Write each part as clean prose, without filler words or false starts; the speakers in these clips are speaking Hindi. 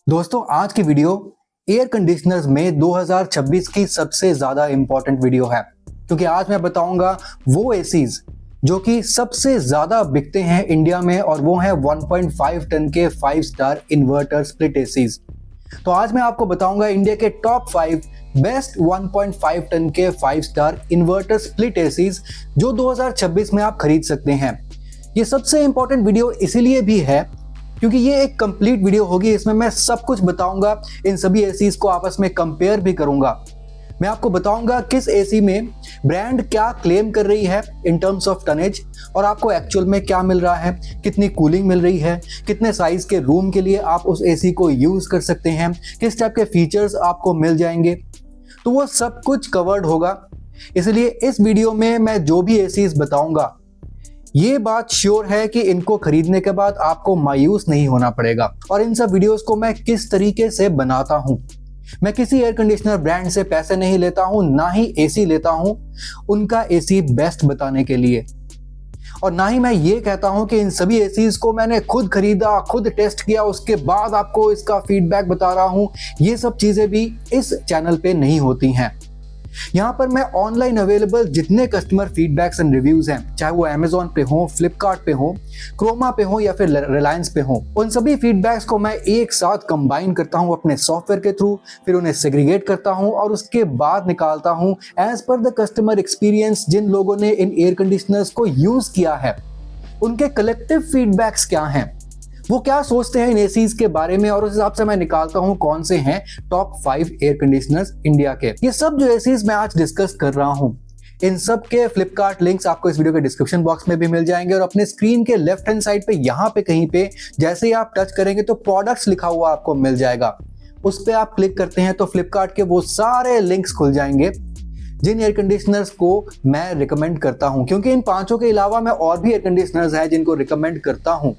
दोस्तों आज की वीडियो एयर कंडीशनर्स में 2026 की सबसे ज्यादा इंपॉर्टेंट वीडियो है, क्योंकि आज मैं बताऊंगा वो एसीज जो कि सबसे ज्यादा बिकते हैं इंडिया में, और वो हैं 1.5 टन के 5 स्टार इन्वर्टर स्प्लिट एसीज। तो आज मैं आपको बताऊंगा इंडिया के टॉप 5 बेस्ट 1.5 टन के 5 स्टार इन्वर्टर स्प्लिट एसीज जो 2026 में आप खरीद सकते हैं। ये सबसे इंपॉर्टेंट वीडियो इसीलिए भी है क्योंकि ये एक कंप्लीट वीडियो होगी। इसमें मैं सब कुछ बताऊंगा, इन सभी एसीज को आपस में कंपेयर भी करूंगा। मैं आपको बताऊंगा किस एसी में ब्रांड क्या क्लेम कर रही है इन टर्म्स ऑफ टनेज, और आपको एक्चुअल में क्या मिल रहा है, कितनी कूलिंग मिल रही है, कितने साइज के रूम के लिए आप उस एसी को यूज कर सकते हैं, किस टाइप के फीचर्स आपको मिल जाएंगे। तो वो सब कुछ कवर्ड होगा। इसलिए इस वीडियो में मैं जो भी एसीज बताऊंगा, ये बात श्योर है कि इनको खरीदने के बाद आपको मायूस नहीं होना पड़ेगा। और इन सब वीडियोस को मैं किस तरीके से बनाता हूं, मैं किसी एयर कंडीशनर ब्रांड से पैसे नहीं लेता हूं, ना ही एसी लेता हूं उनका एसी बेस्ट बताने के लिए, और ना ही मैं ये कहता हूं कि इन सभी एसीज को मैंने खुद खरीदा, खुद टेस्ट किया, उसके बाद आपको इसका फीडबैक बता रहा हूं। ये सब चीजें भी इस चैनल पे नहीं होती हैं। यहाँ पर मैं ऑनलाइन अवेलेबल जितने कस्टमर फीडबैक्स एंड रिव्यूज हैं, चाहे वो Amazon पे हो, फ्लिपकार्ट पे हो, क्रोमा पे हो या फिर रिलायंस पे हो, उन सभी फीडबैक्स को मैं एक साथ कंबाइन करता हूँ अपने सॉफ्टवेयर के थ्रू, फिर उन्हें सेग्रीगेट करता हूँ और उसके बाद निकालता हूँ as per the customer experience जिन लोगों ने इन एयर कंडीशनर्स को यूज किया है, उनके कलेक्टिव फीडबैक्स क्या हैं, वो क्या सोचते हैं इन एसीज के बारे में, और उस हिसाब से मैं निकालता हूं कौन से हैं टॉप 5 एयर कंडीशनर्स इंडिया के। ये सब जो एसीज मैं आज डिस्कस कर रहा हूं, इन सब के फ्लिपकार्ट लिंक्स आपको इस वीडियो के डिस्क्रिप्शन बॉक्स में भी मिल जाएंगे, और अपने स्क्रीन के लेफ्ट हैंड साइड पे यहाँ पे कहीं पे जैसे ही आप टच करेंगे तो प्रोडक्ट्स लिखा हुआ आपको मिल जाएगा। उस पर आप क्लिक करते हैं तो फ्लिपकार्ट के वो सारे लिंक्स खुल जाएंगे जिन एयर कंडीशनर्स को मैं रिकमेंड करता हूं। क्योंकि इन पांचों के अलावा मैं और भी एयर कंडीशनर्स हैं जिनको रिकमेंड करता हूं,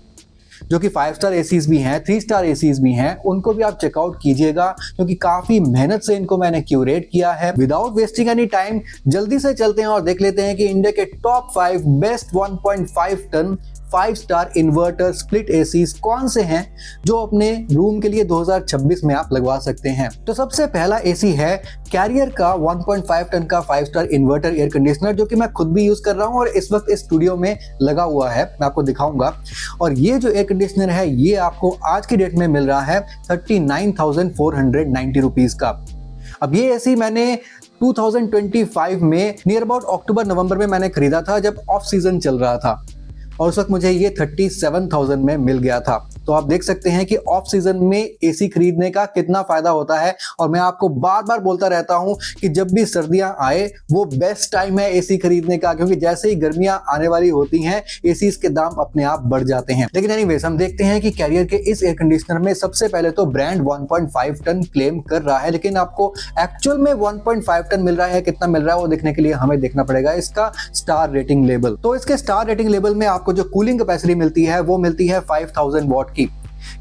जो कि 5 स्टार एसीज भी हैं, 3 स्टार एसीज भी हैं, उनको भी आप चेकआउट कीजिएगा, क्योंकि काफी मेहनत से इनको मैंने क्यूरेट किया है। विदाउट वेस्टिंग एनी टाइम जल्दी से चलते हैं और देख लेते हैं कि इंडिया के top 5 best 1.5 ton 5 star inverter split ACs कौन से हैं जो अपने रूम के लिए 2026 में आप लगवा सकते हैं। तो सबसे पहला एसी है कैरियर का 1.5 टन का 5 स्टार इन्वर्टर एयर कंडीशनर, जो कि मैं खुद भी यूज कर रहा हूं और इस वक्त इस स्टूडियो में लगा हुआ है, मैं आपको दिखाऊंगा। और ये जो एयर कंडीशनर है ये आपको आज की डेट में मिल रहा है 39,490 रुपीज का। अब ये एसी मैंने 2025 में नियर अबाउट अक्टूबर नवंबर में मैंने खरीदा था, जब ऑफ सीजन चल रहा था, और उस वक्त मुझे ये 37,000 में मिल गया था। तो आप देख सकते हैं कि ऑफ सीजन में एसी खरीदने का कितना फायदा होता है। और मैं आपको बार बार बोलता रहता हूं कि जब भी सर्दियां आए वो बेस्ट टाइम है एसी खरीदने का, क्योंकि जैसे ही गर्मियां आने वाली होती हैं एसी के दाम अपने आप बढ़ जाते हैं। लेकिन एनीवेज हम देखते हैं कि कैरियर के इस एयर कंडीशनर में सबसे पहले तो ब्रांड 1.5 टन क्लेम कर रहा है, लेकिन आपको एक्चुअल में 1.5 टन मिल रहा है, कितना मिल रहा है वो देखने के लिए हमें देखना पड़ेगा इसका स्टार रेटिंग लेवल। तो इसके स्टार रेटिंग लेवल में आपको जो कूलिंग कैपेसिटी मिलती है वो मिलती है 5000 वॉट की,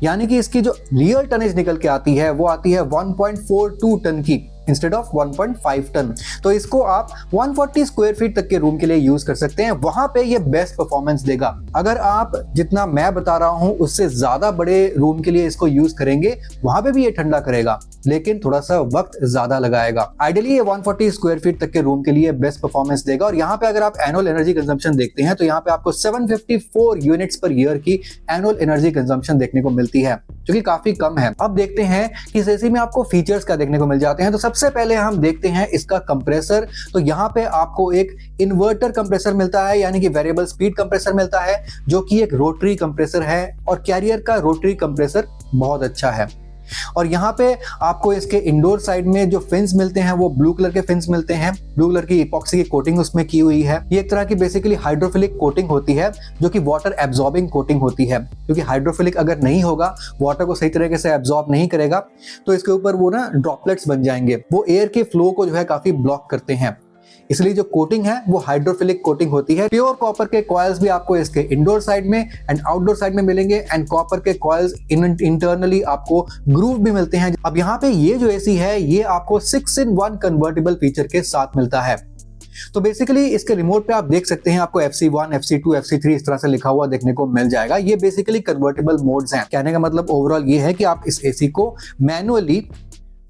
यानी कि इसकी जो रियल टनेज निकल के आती है वो आती है 1.42 टन की इंस्टेड ऑफ 1.5 टन। तो इसको आप 140 स्क्वायर फीट तक के रूम के लिए यूज कर सकते हैं, वहां पे ये बेस्ट परफॉर्मेंस देगा। अगर आप जितना मैं बता रहा हूं उससे ज्यादा बड़े रूम के लिए इसको यूज करेंगे, वहां पे भी ये ठंडा करेगा, लेकिन थोड़ा सा वक्त ज्यादा लगाएगा। आइडियली ये 140 स्क्वायर फीट तक के रूम के लिए बेस्ट परफॉर्मेंस देगा। और यहाँ पे अगर आप एनुअल एनर्जी कंजम्पशन देखते हैं तो यहाँ पे आपको 754 यूनिट्स पर ईयर की एनुअल एनर्जी कंजम्पशन देखने को मिलती है, जो कि काफी कम है। अब देखते हैं कि इस एसी में आपको फीचर्स क्या देखने को मिल जाते हैं। तो सबसे पहले हम देखते हैं इसका कंप्रेसर। तो यहाँ पे आपको एक इन्वर्टर कंप्रेसर मिलता है, यानी कि वेरिएबल स्पीड कंप्रेसर मिलता है, जो कि एक रोटरी कंप्रेसर है, और कैरियर का रोटरी कंप्रेसर बहुत अच्छा है। और यहाँ पे आपको इसके इंडोर साइड में जो फिन्स मिलते हैं वो ब्लू कलर के फिन्स मिलते हैं, ब्लू कलर की इपॉक्सी की कोटिंग उसमें की हुई है। ये एक तरह की बेसिकली हाइड्रोफिलिक कोटिंग होती है, जो कि वाटर एब्जॉर्बिंग कोटिंग होती है, क्योंकि हाइड्रोफिलिक अगर नहीं होगा, वाटर को सही तरीके से एब्जॉर्ब नहीं करेगा, तो इसके ऊपर वो ना ड्रॉपलेट्स बन जाएंगे, वो एयर के फ्लो को जो है काफी ब्लॉक करते हैं। इसलिए जो कोटिंग है वो हाइड्रोफिलिक कोटिंग होती है। प्योर कॉपर के कॉइल्स भी आपको इसके इंडोर साइड में एंड आउटडोर साइड में मिलेंगे, एंड कॉपर के कॉइल्स इंटरनली आपको ग्रूव भी मिलते हैं। अब यहाँ पे ये जो एसी है ये आपको 6-in-1 कन्वर्टेबल फीचर के साथ मिलता है। तो बेसिकली इसके रिमोट पे आप देख सकते हैं, आपको FC1, FC2, FC3 इस तरह से लिखा हुआ देखने को मिल जाएगा। ये बेसिकली कन्वर्टेबल मोड्स हैं। कहने का मतलब ओवरऑल ये है कि आप इस एसी को मैनुअली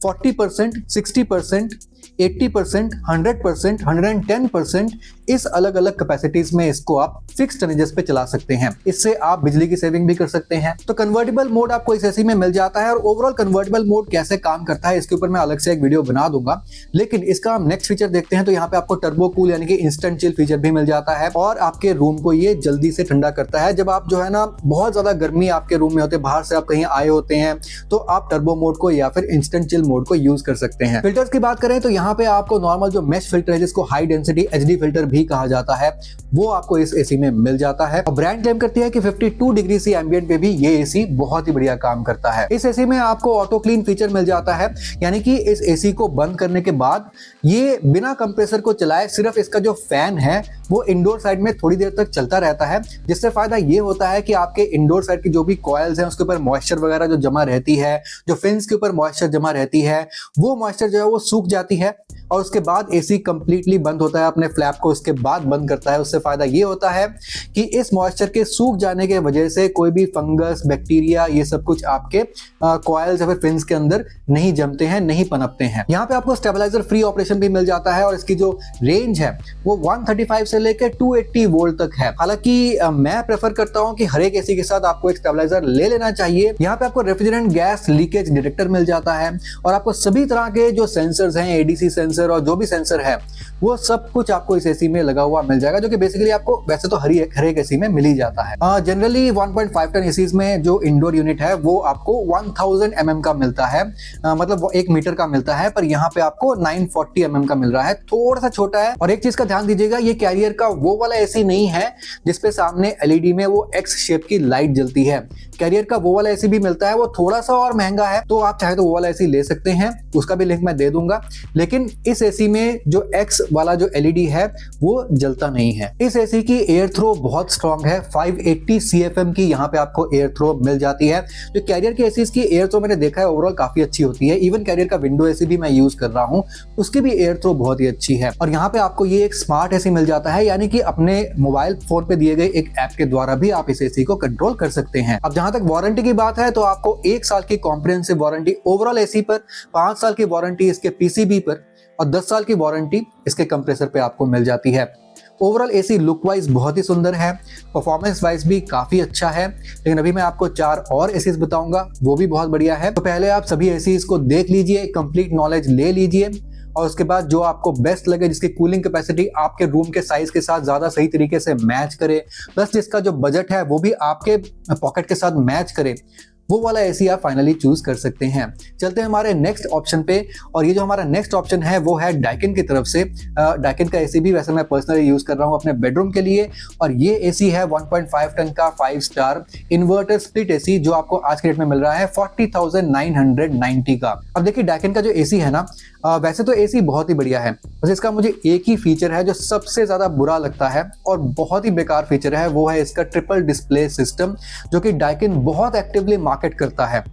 40%, 60%, 80%, 100%, 110% इस अलग अलग कैपेसिटीज में इसको आप फिक्स टनेजेस पे चला सकते हैं। इससे आप बिजली की सेविंग भी कर सकते हैं। तो कन्वर्टेबल मोड आपको इस एसी में मिल जाता है। और ओवरऑल कन्वर्टेबल मोड कैसे काम करता है इसके ऊपर मैं अलग से एक वीडियो बना दूंगा, लेकिन इसका हम नेक्स्ट फीचर देखते हैं। तो यहाँ पे आपको टर्बो कूल यानी कि इंस्टेंट चिल फीचर भी मिल जाता है और आपके रूम को ये जल्दी से ठंडा करता है। जब आप जो है ना बहुत ज्यादा गर्मी आपके रूम में होते हैं, बाहर से आप कहीं आए होते हैं, तो आप टर्बो मोड को या फिर इंस्टेंट चिल मोड को यूज कर सकते हैं। फिल्टर्स की बात करें तो यहाँ पे आपको नॉर्मल जो मेश फिल्टर है जिसको हाई डेंसिटी HD फिल्टर भी कहा जाता है, वो आपको इस एसी में मिल जाता है। और ब्रांड क्लेम करती है कि 52 डिग्री सी एम्बिएंट पे भी ये एसी बहुत ही बढ़िया काम करता है। इस एसी में आपको ऑटो क्लीन फीचर मिल जाता है, यानी कि इस एसी को बंद करने के बाद ये बिना कंप्रेसर को चलाए, सिर्फ इसका जो फैन है वो इंडोर साइड में थोड़ी देर तक चलता रहता है। जिससे फायदा ये होता है कि आपके इंडोर साइड की जो भी कॉइल्स हैं उसके ऊपर मॉइस्चर वगैरह जो जमा रहती है, जो फिन्स के ऊपर मॉइस्चर जमा रहती है, वो मॉइस्चर जो है वो सूख जाती है और उसके बाद एसी कंप्लीटली बंद होता है, अपने फ्लैप को उसके बाद बंद करता है। उससे फायदा ये होता है कि इस मॉइस्चर के सूख जाने के वजह से कोई भी फंगस, बैक्टीरिया, ये सब कुछ आपके कॉइल्स या फिर फिन्स के अंदर नहीं जमते हैं, नहीं पनपते हैं। यहाँ पे आपको स्टेबलाइजर फ्री ऑपरेशन भी मिल जाता है और इसकी जो रेंज है वो 135 से लेकर 280 वोल्ट तक है। हालांकि मैं प्रेफर करता हूं कि हर एक एसी के साथ आपको एक स्टेबलाइजर ले लेना चाहिए। यहाँ पे आपको रेफ्रिजरेंट गैस लीकेज डिटेक्टर मिल जाता है और आपको सभी तरह के जो सेंसर्स हैं, ADC सेंसर और जो भी सेंसर है, वो सब कुछ आपको इस एसी में लगा हुआ मिल जाएगा, जो कि बेसिकली आपको वैसे तो हर एक एसी में मिल ही जाता है। जनरली 1.5 टन एसीज में जो इंडोर यूनिट है वो आपको 1000 mm का मिलता है, मतलब वो 1 मीटर का मिलता है, पर यहाँ पे आपको 940 mm का मिल रहा है, थोड़ा सा छोटा है। और एक चीज का ध्यान दीजिएगा, ये कैरियर का वो वाला एसी नहीं है जिसपे सामने LED में वो X शेप की लाइट जलती है। कैरियर का वो वाला एसी भी मिलता है, वो थोड़ा सा और महंगा है, तो आप चाहे तो वो वाला एसी ले सकते हैं, उसका भी लिंक मैं दे दूंगा। लेकिन इस एसी में जो X वाला जो LED है वो जलता नहीं है। इस एसी की एयर थ्रो बहुत स्ट्रॉन्ग है, 580 CFM की यहाँ पे आपको एयर थ्रो मिल जाती है। जो कैरियर के एसीज की एयर थ्रो मैंने देखा है ओवरऑल काफी अच्छी होती है। इवन कैरियर का विंडो एसी भी मैं यूज कर रहा हूँ, उसकी भी एयर थ्रो बहुत ही अच्छी है। और यहाँ पे आपको ये एक स्मार्ट एसी मिल जाता है, यानी कि अपने मोबाइल फोन पे दिए गए एक ऐप के द्वारा भी आप इस एसी को कंट्रोल कर सकते हैं। अब जहां तक वारंटी की बात है तो आपको 1 साल की कॉम्प्रिहेंसिव वारंटी ओवरऑल एसी पर, 5 साल की वारंटी इसके PCB पर और 10 साल की वारंटी इसके कंप्रेसर पे आपको मिल जाती है। ओवरऑल एसी लुक वाइज बहुत ही सुंदर है, परफॉर्मेंस वाइज भी काफी अच्छा है। लेकिन अभी मैं आपको 4 और एसीज बताऊंगा, वो भी बहुत बढ़िया है। तो पहले आप सभी एसीज को देख लीजिए, कंप्लीट नॉलेज ले लीजिए और उसके बाद जो आपको बेस्ट लगे, जिसकी कूलिंग कैपेसिटी आपके रूम के साइज के साथ ज्यादा सही तरीके से मैच करे, प्लस जिसका जो बजट है वो भी आपके पॉकेट के साथ मैच करे, वो वाला एसी आप फाइनली चूज कर सकते हैं। चलते हैं हमारे नेक्स्ट ऑप्शन पे, और ये जो हमारा नेक्स्ट ऑप्शन है वो है डाइकिन की तरफ से। डाइकिन का एसी भी वैसे मैं पर्सनली यूज कर रहा हूँ अपने बेडरूम के लिए, और ये एसी है 1.5 टन का 5 स्टार इन्वर्टर स्प्लिट एसी, जो आपको आज के रेट में मिल रहा है 40,990 का। अब देखिए डाइकिन का जो एसी है ना, वैसे तो एसी बहुत ही बढ़िया है, बस इसका मुझे एक ही फीचर है जो सबसे ज्यादा बुरा लगता है और बहुत ही बेकार फीचर है, वो है इसका ट्रिपल डिस्प्ले सिस्टम, जो कि डाइकिन बहुत एक्टिवली मार्केट करता है।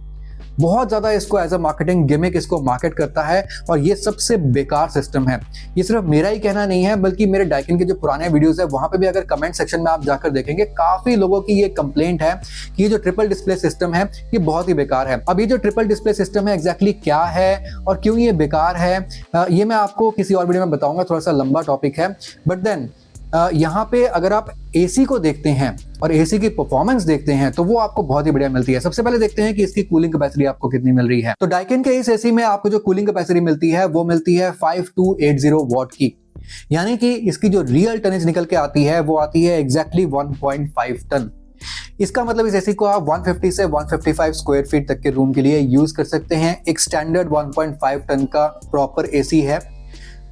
बहुत ज्यादा इसको एज अ मार्केटिंग गिमिक इसको मार्केट करता है और ये सबसे बेकार सिस्टम है। ये सिर्फ मेरा ही कहना नहीं है, बल्कि मेरे डाइकिन के जो पुराने वीडियोस है वहां पे भी अगर कमेंट सेक्शन में आप जाकर देखेंगे, काफी लोगों की ये कंप्लेंट है कि ये जो ट्रिपल डिस्प्ले सिस्टम है ये बहुत ही बेकार है। अब ये जो ट्रिपल डिस्प्ले सिस्टम है एग्जैक्टली क्या है और क्यों ये बेकार है, ये मैं आपको किसी और वीडियो में बताऊंगा, थोड़ा सा लंबा टॉपिक है। बट देन यहाँ पे अगर आप एसी को देखते हैं और एसी की परफॉर्मेंस देखते हैं तो वो आपको बहुत ही बढ़िया मिलती है। सबसे पहले देखते हैं कि इसकी कूलिंग कैपेसिटी आपको कितनी मिल रही है। तो डाइकिन के इस एसी में आपको जो कूलिंग कैपेसिटी मिलती है वो मिलती है 5280 वॉट की, यानी कि इसकी जो रियल टनेज निकल के आती है वो आती है एग्जैक्टली 1.5 टन। इसका मतलब इस एसी को आप 150 से 155 स्क्वायर फीट तक के रूम के लिए यूज कर सकते हैं। एक स्टैंडर्ड 1.5 टन का प्रॉपर एसी है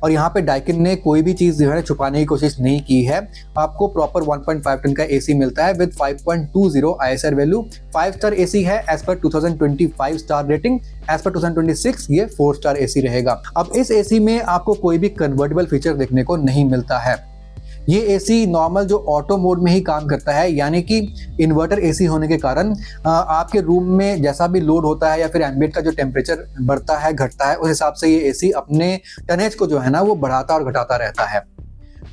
और यहाँ पे डाइकिन ने कोई भी चीज जो है छुपाने की कोशिश नहीं की है। आपको प्रॉपर 1.5 टन का एसी मिलता है with 5.20 ISR value. 5 star AC है as per 2025 star rating, as per 2026 ये 4 स्टार एसी रहेगा। अब इस एसी में आपको कोई भी कन्वर्टेबल फीचर देखने को नहीं मिलता है। ये एसी नॉर्मल जो ऑटो मोड में ही काम करता है, यानी कि इन्वर्टर एसी होने के कारण आपके रूम में जैसा भी लोड होता है या फिर एम्बिएंट का जो टेम्परेचर बढ़ता है घटता है, उस हिसाब से ये एसी अपने टनेज को जो है ना वो बढ़ाता और घटाता रहता है।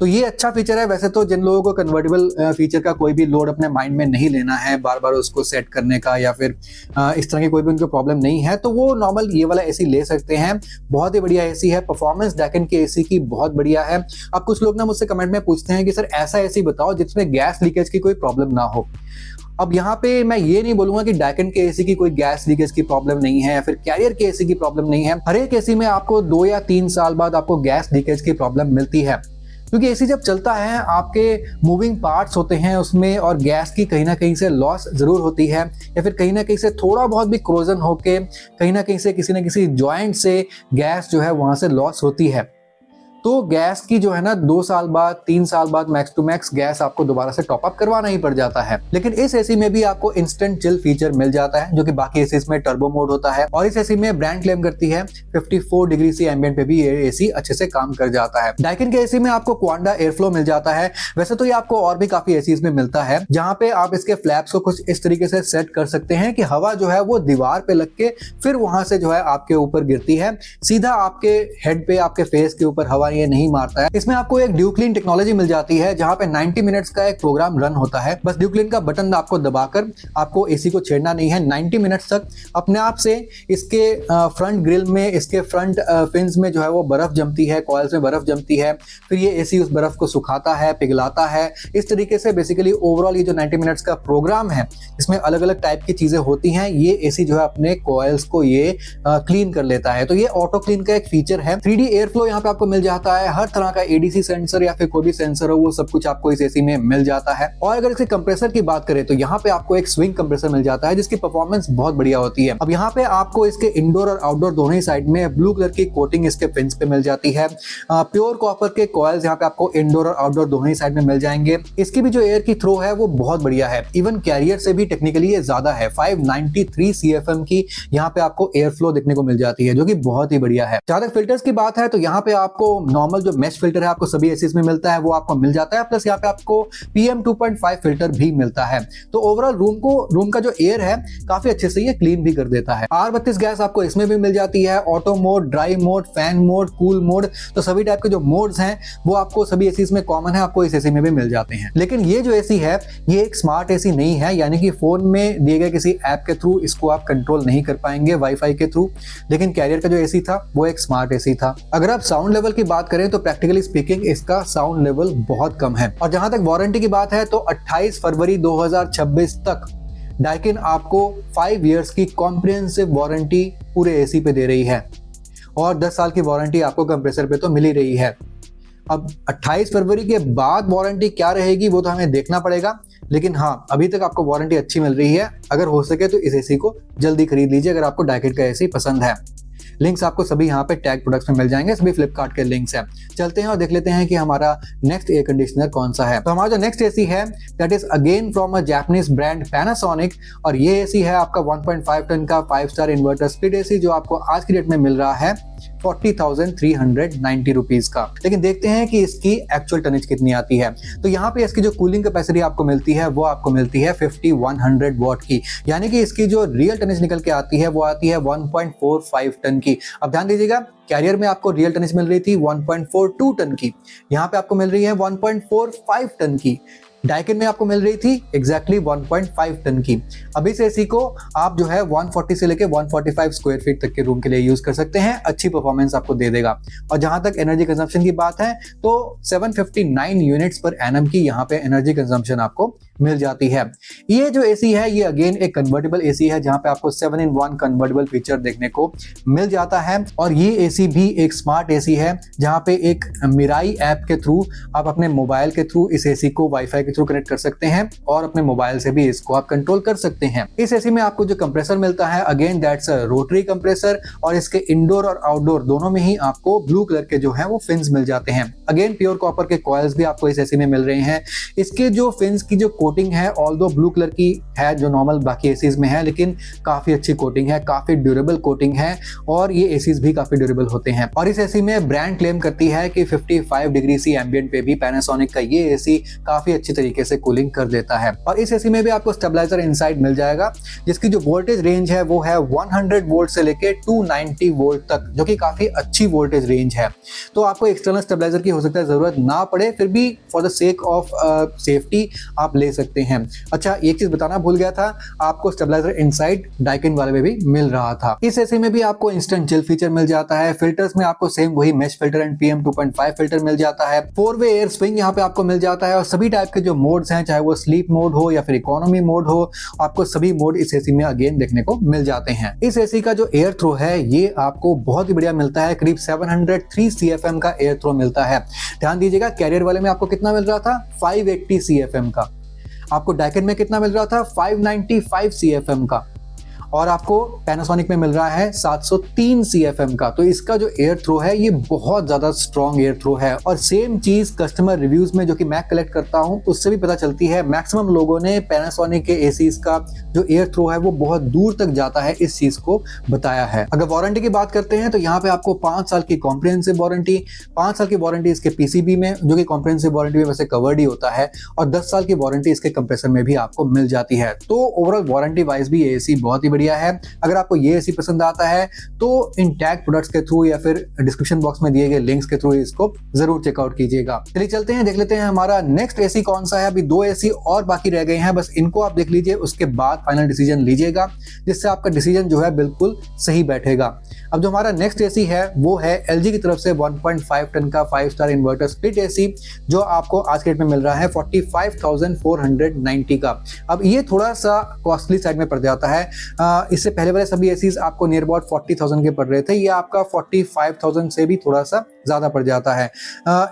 तो ये अच्छा फीचर है। वैसे तो जिन लोगों को कन्वर्टेबल फीचर का कोई भी लोड अपने माइंड में नहीं लेना है, बार बार उसको सेट करने का, या फिर इस तरह की कोई भी उनको प्रॉब्लम नहीं है, तो वो नॉर्मल ये वाला एसी ले सकते हैं। बहुत ही बढ़िया एसी है, परफॉर्मेंस डैकन के एसी की बहुत बढ़िया है। अब कुछ लोग ना मुझसे कमेंट में पूछते हैं कि सर ऐसा एसी बताओ जिसमें गैस लीकेज की कोई प्रॉब्लम ना हो। अब यहाँ पे मैं ये नहीं बोलूंगा कि डाइकिन के एसी की कोई गैस लीकेज की प्रॉब्लम नहीं है या फिर कैरियर के एसी की प्रॉब्लम नहीं है। हर एक एसी में आपको 2 या 3 साल बाद आपको गैस लीकेज की प्रॉब्लम मिलती है, क्योंकि एसी जब चलता है आपके मूविंग पार्ट्स होते हैं उसमें, और गैस की कहीं ना कहीं से लॉस जरूर होती है, या फिर कहीं ना कहीं से थोड़ा बहुत भी क्रोजन होके कहीं ना कहीं से किसी न किसी जॉइंट से गैस जो है वहां से लॉस होती है। तो गैस की जो है ना 2 साल बाद 3 साल बाद मैक्स टू मैक्स गैस आपको दोबारा से टॉप अप करवाना ही पड़ जाता है। लेकिन इस एसी में भी आपको इंस्टेंट चिल फीचर मिल जाता है, जो कि बाकी एसी में टर्बो मोड होता है। और इस एसी में ब्रांड क्लेम करती है 54 डिग्री सी एम्बिएंट पे भी ये एसी अच्छे से काम कर जाता है। डाइकिन के एसी में आपको क्वांडा एयर फ्लो मिल जाता है। वैसे तो ये आपको और भी काफी एसीज में मिलता है, जहां पे आप इसके फ्लैप्स को कुछ इस तरीके से सेट कर सकते हैं कि हवा जो है वो दीवार पे लग के फिर वहां से जो है आपके ऊपर गिरती है, सीधा आपके हेड पे, आपके फेस के ऊपर हवा ये नहीं मारता है। इसमें आपको एक ड्यू क्लीन टेक्नोलॉजी मिल जाती है, जहां पे 90 मिनट्स का एक प्रोग्राम रन होता है। बस ड्यू क्लीन का बटन आपको दबाकर आपको एसी को छेड़ना नहीं है। 90 मिनट्स तक अपने आप से इसके फ्रंट ग्रिल में, इसके फ्रंट फिन्स में जो है वो बर्फ जमती है, कॉइल्स में बर्फ जमती है, फिर ये एसी उस बर्फ को सुखाता है, पिघलाता है। इस तरीके से बेसिकली ओवरऑल ये जो 90 मिनट्स का प्रोग्राम है, इसमें अलग अलग टाइप की चीजें होती हैं। ये एसी जो है अपने कॉइल्स को ये क्लीन कर लेता है। तो ये ऑटो क्लीन का एक फीचर है। 3D एयर फ्लो यहाँ पे आपको मिल जाता है। हर तरह का एडीसी सेंसर या फिर कोई भी सेंसर हो, वो सब कुछ आपको इस एसी में मिल जाता है। और अगर इसके कंप्रेसर की बात करें तो यहाँ पे आपको एक स्विंग कंप्रेसर मिल जाता है, जिसकी परफॉर्मेंस बहुत बढ़िया होती है। अब यहाँ पे आपको इसके इंडोर और आउटडोर दोनों ही साइड में ब्लू कलर की कोटिंग इसके पिन्स पे मिल जाती है। प्योर कॉपर के कॉइल्स यहाँ पे आपको इंडोर और आउटडोर दोनों ही साइड में मिल जाएंगे। इसकी भी जो एयर की थ्रो है वो बहुत बढ़िया है, इवन कैरियर से भी टेक्निकली ये ज्यादा है। 593 CFM की यहाँ पे आपको एयर फ्लो देखने को मिल जाती है, जो कि बहुत ही बढ़िया है। जहां तक फिल्टर्स की बात है तो यहाँ पे आपको नॉर्मल जो मेश फिल्टर है आपको सभी एसीज में मिलता है, वो आपको मिल जाता है। प्लस यहाँ पे आपको PM 2.5 फिल्टर भी मिलता है। तो ओवरऑल रूम का जो एयर है काफी अच्छे से ये क्लीन भी कर देता है। R32 गैस आपको इसमें भी मिल जाती है। Auto mode, dry mode, fan mode, cool mode, तो सभी टाइप के जो मोड्स हैं वो आपको सभी एसीज में कॉमन है, आपको इस एसी में भी मिल जाते हैं। लेकिन ये जो एसी है ये एक स्मार्ट एसी नहीं है, यानी कि फोन में दिए गए किसी ऐप के थ्रू इसको आप कंट्रोल नहीं कर पाएंगे वाईफाई के थ्रू। लेकिन कैरियर का जो एसी था वो एक स्मार्ट एसी था। अगर आप साउंड लेवल की बात करें तो प्रैक्टिकली स्पीकिंग इसका साउंड लेवल बहुत कम है। और जहां तक वारंटी की बात है तो 28 फरवरी 2026 तक डाइकिन आपको 5 इयर्स की कॉम्प्रिहेंसिव वारंटी पूरे एसी पे दे रही है, और 10 साल की वारंटी आपको कंप्रेसर पे तो मिल ही रही है। अब 28 फरवरी के बाद वारंटी क्या रहेगी वो तो हमें देखना पड़ेगा, लेकिन हाँ अभी तक आपको वारंटी अच्छी मिल रही है। अगर हो सके तो इस एसी को जल्दी खरीद लीजिए अगर आपको डाइकिन का एसी पसंद है। लिंक्स आपको सभी यहाँ पे टैग प्रोडक्ट्स में मिल जाएंगे, सभी फ्लिपकार्ट के लिंक्स हैं। चलते हैं और देख लेते हैं कि हमारा नेक्स्ट एयर कंडीशनर कौन सा है। तो हमारा जो नेक्स्ट एसी है that is again from a Japanese brand Panasonic, और ये एसी है आपका 1.5 टन का 5 स्टार इन्वर्टर स्प्लिट एसी, जो आपको आज की डेट में मिल रहा है 40,390 रुपीज का। लेकिन देखते हैं कि इसकी एक्चुअल टनेज कितनी आती है। तो यहाँ पे इसकी जो कूलिंग कैपेसिटी आपको मिलती है वो आपको मिलती है 5100 वॉट की, यानी कि इसकी जो रियल टनेज निकल के आती है वो आती है 1.45 टन की। अब ध्यान दीजिएगा, कैरियर में आपको रियल टनेज मिल रही थी 1.42 टन की, यहाँ पे आपको मिल रही है 1.45 टन की। डाइकिन में आपको मिल रही थी एग्जैक्टली 1.5 टन की। अब इस एसी को आप जो है 140 से लेके 145 स्क्वायर फीट तक के रूम के लिए यूज कर सकते हैं, अच्छी परफॉर्मेंस आपको दे देगा। और जहां तक एनर्जी कंजम्पशन की बात है तो 759 यूनिट्स पर एनएम की यहाँ पे एनर्जी कंजम्पशन आपको मिल जाती है। ये जो एसी है ये अगेन एक कन्वर्टेबल एसी है, जहां पे आपको 7-in-1 कन्वर्टेबल फीचर देखने को मिल जाता है। और ये एसी भी एक स्मार्ट एसी है, जहां पे एक मिराई ऐप के थ्रू आप अपने मोबाइल के थ्रू इस एसी को वाईफाई के थ्रू कनेक्ट कर सकते हैं, और अपने मोबाइल से भी इसको आप कंट्रोल कर सकते हैं। इस एसी में आपको जो कंप्रेसर मिलता है again that's a rotary compressor, और इसके इंडोर और आउटडोर दोनों में ही आपको ब्लू कलर के जो है वो फिन्स मिल जाते हैं। अगेन प्योर कॉपर के कॉइल्स भी आपको इस एसी में मिल रहे हैं। इसके जो फिन्स की जो कोटिंग है, ऑल्दो ब्लू कलर की है जो नॉर्मल बाकी एसीज में है, लेकिन काफी अच्छी कोटिंग है, काफी ड्यूरेबल कोटिंग है और ये एसीज भी काफी ड्यूरेबल होते हैं। और इस एसी में ब्रांड क्लेम करती है कि 55 डिग्री सी एम्बिएंट पे भी पैनासोनिक का ये एसी काफी अच्छी तरीके से कूलिंग कर देता है। और इस एसी में भी आपको स्टेबलाइजर इनसाइड मिल जाएगा, जिसकी जो वोल्टेज रेंज है वो है 100 वोल्ट से लेके 290 वोल्ट तक, जो कि काफी अच्छी वोल्टेज रेंज है। तो आपको एक्सटर्नल स्टेबलाइजर की हो सकता है जरूरत ना पड़े, फिर भी for the sake of safety आप ले सकते हैं। अच्छा, एक चीज बताना भूल गया था, आपको स्टेबलाइजर इनसाइड डाइकिन वाले में भी मिल रहा था। इस एसी में भी आपको इंस्टेंट चिल फीचर मिल जाता है। फिल्टर्स में आपको सेम वही mesh filter and PM 2.5 filter मिल जाता है। 4-वे एयर स्विंग यहाँ पे आपको मिल जाता है और सभी टाइप के जो मोड्स हैं, चाहे वो स्लीप मोड हो या फिर इकोनॉमी मोड हो, आपको सभी मोड इस एसी में अगेन देखने को मिल जाते हैं। इस एसी का जो एयर थ्रो है ये आपको बहुत ही बढ़िया मिलता है, करीब 703 CFM का एयर थ्रो मिलता है। ध्यान दीजिएगा, कैरियर वाले में आपको कितना मिल रहा था, 580 CFM का। आपको डाइकिन में कितना मिल रहा था, 595 CFM का। और आपको पैनासोनिक में मिल रहा है 703 CFM का। तो इसका जो एयर थ्रो है ये बहुत ज्यादा स्ट्रॉन्ग एयर थ्रो है। और सेम चीज कस्टमर रिव्यूज में जो कि मैं कलेक्ट करता हूं उससे भी पता चलती है, मैक्सिमम लोगों ने पैनासोनिक के एसीज का जो एयर थ्रो है वो बहुत दूर तक जाता है, इस चीज को बताया है। अगर वारंटी की बात करते हैं तो यहाँ पे आपको 5 साल की कॉम्प्रिहेंसिव वारंटी, 5 साल की वारंटी इसके PCB में, जो कि कॉम्प्रिहेंसिव वारंटी में वैसे कवर्ड ही होता है, और 10 साल की वारंटी इसके कंप्रेसर में भी आपको मिल जाती है। तो ओवरऑल वारंटी वाइज भी ये एसी बहुत ही बढ़िया है। अगर आपको ये एसी पसंद आता है तो इंटैक्ट प्रोडक्ट्स के थ्रू या फिर डिस्क्रिप्शन बॉक्स में दिए गए लिंक्स के थ्रू इसको जरूर चेकआउट कीजिएगा। चलिए चलते हैं, देख लेते हैं हमारा नेक्स्ट एसी कौन सा है। अभी 2 एसी और बाकी रह गए हैं, बस इनको आप देख लीजिए, उसके बाद फाइनल डिसीजन लीजिएगा, जिससे आपका डिसीजन जो है बिल्कुल सही बैठेगा। अब जो हमारा नेक्स्ट एसी है वो है LG की तरफ से 1.5 टन का 5 स्टार इन्वर्टर स्प्लिट एसी, जो आपको आज के डेट में मिल रहा है 45,490 का। अब ये थोड़ा सा कॉस्टली साइड में पड़ जाता है। इससे पहले वाले सभी एसीज आपको नियर अबाउट 40,000 के पड़ रहे थे, ये आपका 45,000 से भी थोड़ा सा ज्यादा पड़ जाता है।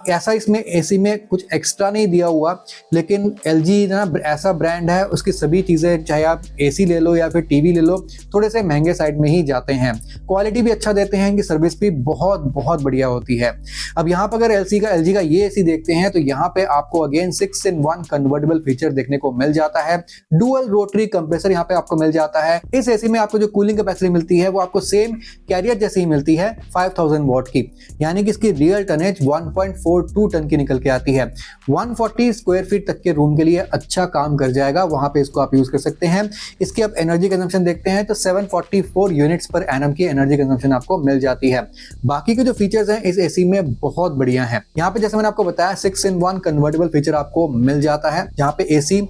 ऐसा इसमें एसी में कुछ एक्स्ट्रा नहीं दिया हुआ, लेकिन LG ना ऐसा ब्रांड है, उसकी सभी चीजें, चाहे आप एसी ले लो या फिर टीवी ले लो, थोड़े से महंगे साइड में ही जाते हैं। क्वालिटी भी अच्छा देते हैं, कि सर्विस भी बहुत बहुत बढ़िया होती है। अब यहाँ पर अगर LG का ये एसी देखते हैं तो यहाँ पे आपको अगेन 6-in-1 कन्वर्टेबल फीचर देखने को मिल जाता है। डुअल रोटरी कंप्रेसर यहाँ पे आपको मिल जाता है। इस एसी में आपको जो कूलिंग कैपेसिटी मिलती है वो आपको सेम कैरियर जैसे ही मिलती है 5000 वॉट की, यानी कि इसकी रियल टनेज 1.42 टन की निकल के आती है। 140 स्क्वायर फीट तक के रूम के लिए अच्छा काम कर जाएगा, वहां पे इसको आप यूज कर सकते हैं। इसकी आप एनर्जी कंजम्पशन देखते हैं तो 744 यूनिट्स पर एनम की एनर्जी कंजम्पशन आपको मिल जाती है। बाकी के जो फीचर्स हैं इस एसी में बहुत बढ़िया हैं। यहाँ पे जैसे मैंने आपको बताया 6-in-1 कन्वर्टेबल फीचर आपको मिल जाता है, जहाँ पे एसी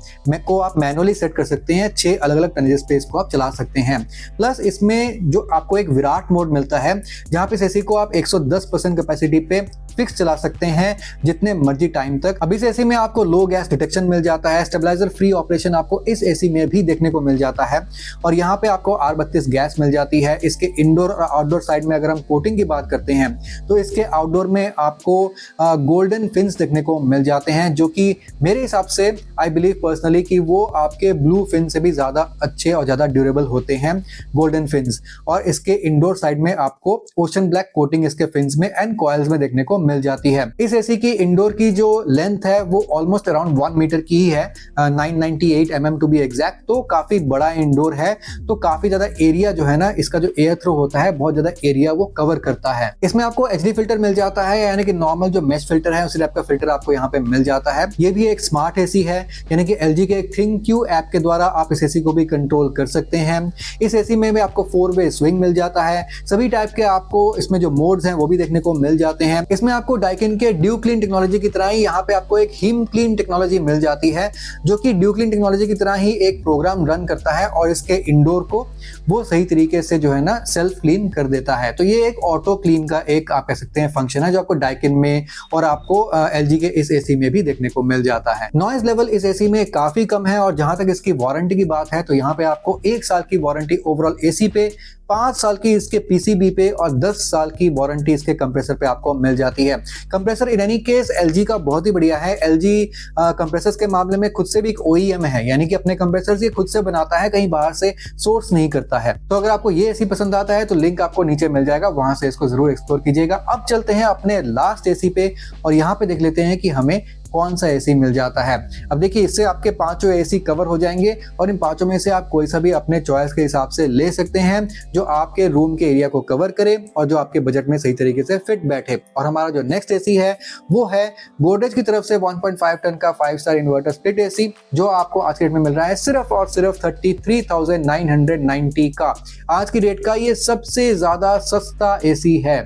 को आप मैनुअली सेट कर सकते हैं, 6 अलग अलग टनेजेस पे इसको आप चला सकते हैं। प्लस इसमें जो आपको एक विराट मोड मिलता है, जहाँ पे इस एसी को आप 110% कैपेसिटी पे फिक्स चला सकते हैं जितने मर्जी टाइम तक। अब इस एसी में आपको लो गैस डिटेक्शन मिल जाता है, स्टेबलाइजर फ्री ऑपरेशन आपको इस एसी में भी देखने को मिल जाता है, और यहाँ पे आपको R32 गैस मिल जाती है। इसके इंडोर और आउटडोर साइड में अगर हम कोटिंग की बात करते हैं तो इसके आउटडोर में आपको गोल्डन फिन्स देखने को मिल जाते हैं, जो कि मेरे हिसाब से आई बिलीव पर्सनली कि वो आपके ब्लू फिन से भी ज्यादा अच्छे और ज्यादा ड्यूरेबल होते हैं गोल्डन फिन्स। और इसके इंडोर साइड में आपको ओशन ब्लैक कोटिंग इसके फिन्स में एंड कॉइल्स में देखने को मिल जाती है। इस एसी की इंडोर की जो लेंथ है वो ऑलमोस्ट अराउंड 1 मीटर की ही है, 998 mm टू बी एग्जैक्ट। तो काफी बड़ा इंडोर है, तो काफी ज्यादा एरिया जो है ना, इसका जो एयर थ्रो होता है बहुत ज्यादा एरिया वो कवर करता है। इसमें आपको HD फिल्टर मिल जाता है, यानी कि नॉर्मल जो मेश फिल्टर है उसी टाइप का फिल्टर आपको यहाँ पे मिल जाता है। ये भी एक स्मार्ट एसी है, यानी कि LG के थिंक्यू ऐप के द्वारा आप इस एसी को भी कंट्रोल कर सकते हैं। इस एसी में भी आपको 4-वे स्विंग मिल जाता है, सभी टाइप के आपको इसमें जो मोड्स हैं वो भी देखने को मिल जाते हैं। इसमें आपको डाइकिन के ड्यू क्लीन टेक्नोलॉजी की तरह ही यहाँ पे आपको एक हीम क्लीन टेक्नोलॉजी मिल जाती है, जो कि ड्यू क्लीन टेक्नोलॉजी की तरह ही एक प्रोग्राम रन करता है और इसके इंडोर को वो सही तरीके से जो है ना सेल्फ क्लीन कर देता है। तो ये एक ऑटो क्लीन का एक आप कह सकते हैं फंक्शन है, जो आपको डाइकिन में और आपको LG के इस एसी में भी देखने को मिल जाता है। नॉइज लेवल इस एसी में काफी कम है, और जहां तक इसकी वारंटी की बात है तो यहाँ पे आपको 1 साल की वारंटी ओवरऑल एसी पे, 5 साल की इसके PCB पे और 10 साल की वारंटी इसके कंप्रेसर पे आपको मिल जाती है। Compressor in any case LG का बहुत ही बढ़िया है। LG कंप्रेसर्स के मामले में खुद से भी एक OEM है, यानी कि अपने कंप्रेसर्स ये खुद से बनाता है, कहीं बाहर से सोर्स नहीं करता है। तो अगर आपको ये एसी पसंद आता है तो लिंक आपको नीचे मिल जाएगा, वहां से इसको जरूर एक्सप्लोर कीजिएगा। अब चलते हैं अपने लास्ट एसी पे और यहाँ पे देख लेते हैं कि हमें कौन सा एसी मिल जाता है। अब देखिए, इससे आपके पांचों एसी कवर हो जाएंगे और इन पांचों में से आप कोई सा भी अपने चॉइस के हिसाब से ले सकते हैं जो आपके रूम के एरिया को कवर करे और जो आपके बजट में सही तरीके से फिट बैठे। और हमारा जो नेक्स्ट एसी है वो है गोदरेज की तरफ से 1.5 टन का 5 स्टार इन्वर्टर स्प्लिट एसी, जो आपको आज के डेट में मिल रहा है सिर्फ और सिर्फ 33,990 का। आज की डेट का ये सबसे ज्यादा सस्ता एसी है।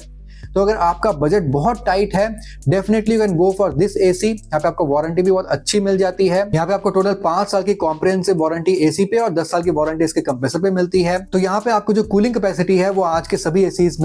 तो अगर आपका बजट बहुत टाइट है, definitely you can go for this AC. यहाँ पे आपको वारंटी भी बहुत अच्छी मिल जाती है। यहाँ पे आपको टोटल 5 साल की कॉम्प्रिहेंसिव वारंटी एसी पे और 10 साल की वारंटी इसके कंप्रेसर पे मिलती है। तो यहाँ पे आपको जो कूलिंग कैपेसिटी है वो आज के सभी एसीज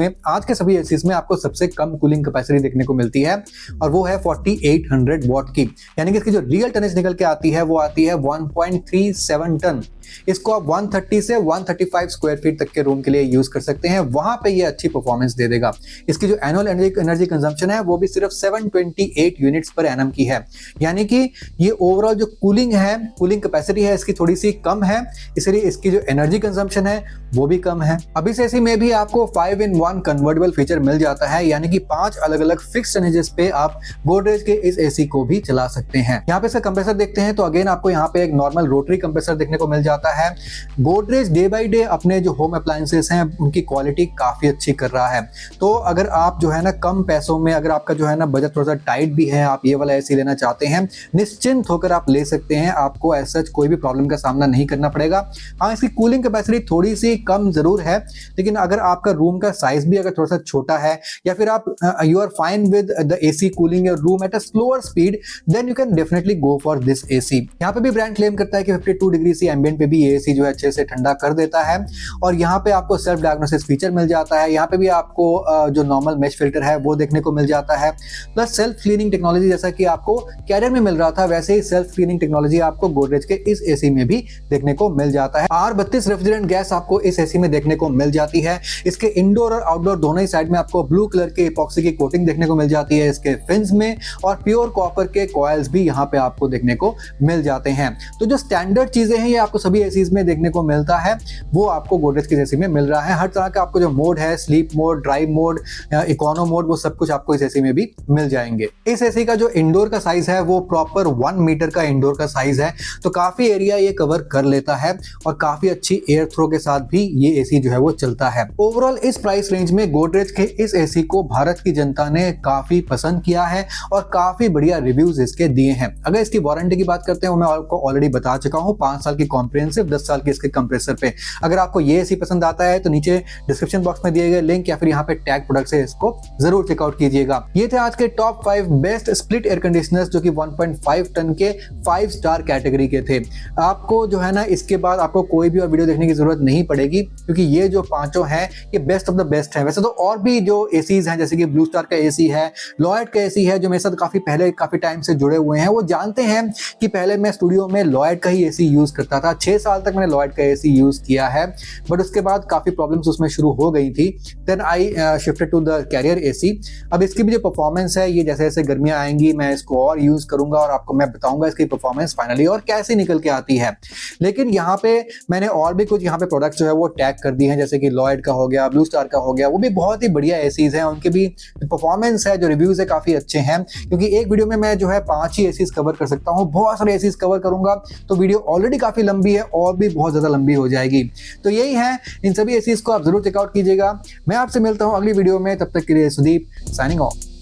में आपको सबसे कम कूलिंग कैपेसिटी देखने को मिलती है और वो है 4800 वॉट की। यानी कि इसकी जो रियल टनेज निकल के आती है वो आती है 1.37 टन। इसको आप 130 से 135 स्क्वायर फीट तक के रूम के लिए यूज कर सकते हैं, वहां पे ये अच्छी परफॉर्मेंस दे देगा। इसकी जो एनुअल एनर्जी कंजम्पशन है वो भी सिर्फ 728 यूनिट्स पर एनम की है। यानी कि ये ओवरऑल जो कूलिंग कैपेसिटी है इसकी थोड़ी सी कम है, इसलिए इसकी जो एनर्जी कंजम्पशन है वो भी कम है। अब इस एसी में भी आपको 5-in-1 कन्वर्टेबल फीचर मिल जाता है, यानी कि 5 अलग अलग फिक्स टनेजेस पे आप गोदरेज के इस एसी को भी चला सकते हैं। यहाँ पे इसका कंप्रेसर देखते हैं तो अगेन आपको यहाँ पे एक नॉर्मल रोटरी कंप्रेसर देखने को मिल जाता है। गोदरेज डे बाय डे अपने जो होम अप्लायंसेस हैं उनकी क्वालिटी काफी अच्छी कर रहा है। तो अगर आप जो है ना कम पैसों में, अगर आपका जो है ना बजट थोड़ा सा टाइट भी है, आप ये वाला एसी लेना चाहते हैं, निश्चिंत होकर आप ले सकते हैं। आपको ऐसा कोई भी प्रॉब्लम का सामना नहीं करना पड़ेगा। हाँ, इसकी कूलिंग कैपेसिटी थोड़ी सी कम जरूर है, लेकिन अगर आपका रूम का साइज भी अगर थोड़ा सा छोटा है या फिर आप you are fine with the AC cooling your room at a slower speed, then you can definitely go for this AC. यहाँ पे भी ब्रांड क्लेम करता है कि 52 डिग्री सी एम्बिएंट पे भी ये एसी जो है अच्छे से ठंडा कर देता है। और यहाँ पे आपको सेल्फ डायग्नोसिस फीचर मिल जाता है। यहाँ पे भी आपको जो नॉर्मल मेश फिल्टर है वो देखने को मिल जाता है, प्लस सेल्फ क्लीनिंग टेक्नोलॉजी जैसा कि आपको कैरियर में मिल रहा था वैसे ही सेल्फ क्लीनिंग टेक्नोलॉजी आपको गोदरेज के इस एसी में भी देखने को मिल जाता है। R32 रेफ्रिजरेंट गैस आपको इस एसी में देखने को मिल जाती है। इसके इंडोर और आउटडोर दोनों ही साइड में आपको ब्लू कलर के इपॉक्सी की कोटिंग देखने को मिल जाती है इसके फिन्स में, और प्योर कॉपर के कॉइल्स भी यहाँ पे आपको देखने को मिल जाते हैं। तो जो स्टैंडर्ड चीजें हैं ये आपको सभी एसीज में देखने को मिलता है, वो आपको गोदरेज के एसी में मिल रहा है। हर तरह का आपको जो मोड है, sleep mode, drive mode, econo mode, वो सब कुछ आपको इस एसी में भी मिल जाएंगे। इस एसी का जो इंडोर का साइज है वो प्रॉपर 1 मीटर का इंडोर का साइज है, तो काफी एरिया ये कवर कर लेता है और काफी अच्छी एयर थ्रो के साथ भी ये एसी जो है वो चलता है। ओवरऑल इस प्राइस रेंज में गोदरेज के इस एसी को भारत की जनता ने काफी पसंद किया है और काफी बढ़िया रिव्यूज इसके दिए हैं। अगर इसकी वारंटी की बात करते हैं, मैं आपको ऑलरेडी बता चुका हूं, 5 साल की कॉम्प्रिहेंसिव, 10 साल की इसके कंप्रेसर पे। अगर आपको ये एसी पसंद आता है तो नीचे डिस्क्रिप्शन बॉक्स में दिए गए लिंक या फिर यहाँ पे टैग प्रोडक्ट से इसको जरूर चेकआउट कीजिएगा। ये थे आज के top 5 best split air conditioners जो कि 1.5 टन के 5 स्टार कैटेगरी के थे। आपको जो है ना इसके बाद आपको कोई भी और वीडियो देखने की जरूरत नहीं पड़ेगी, क्योंकि ये जो पांचों हैं ये बेस्ट ऑफ द बेस्ट है। वैसे तो और भी जो एसीज हैं, जैसे कि ब्लू स्टार का एसी है, लॉयड का एसी है, जो मेरे साथ काफी टाइम से जुड़े हुए हैं, वो जानते हैं कि पहले मैं स्टूडियो में लॉयड का ही एसी यूज करता था। 6 साल तक मैंने लॉयड का एसी यूज किया है, बट उसके बाद काफी प्रॉब्लम्स उसमें शुरू हो गई थी। Then I shifted to the Carrier AC. अब इसकी भी जो परफॉर्मेंस है, ये जैसे जैसे गर्मियां आएंगी मैं इसको और यूज करूंगा और आपको मैं बताऊंगा इसकी परफॉर्मेंस फाइनली और कैसे निकल के आती है। लेकिन यहाँ पे मैंने और भी कुछ यहाँ पे प्रोडक्ट्स जो है वो टैग कर दिए हैं, जैसे कि लॉयड का हो गया, ब्लू स्टार का हो गया, वो भी बहुत ही बढ़िया एसीज हैं। उनके भी परफॉर्मेंस है, जो रिव्यूज है, काफी अच्छे हैं। क्योंकि एक वीडियो में मैं जो है 5 ही एसीज कवर कर सकता हूँ, बहुत सारे एसीज कवर करूंगा तो वीडियो ऑलरेडी काफी लंबी है और भी बहुत ज्यादा लंबी हो जाएगी। तो यही है, इन सभी एसीज को आप जरूर चेकआउट कीजिएगा। मैं आपसे मिलता हूँ अगली वीडियो में, तब तक के लिए सुदीप साइनिंग ऑफ।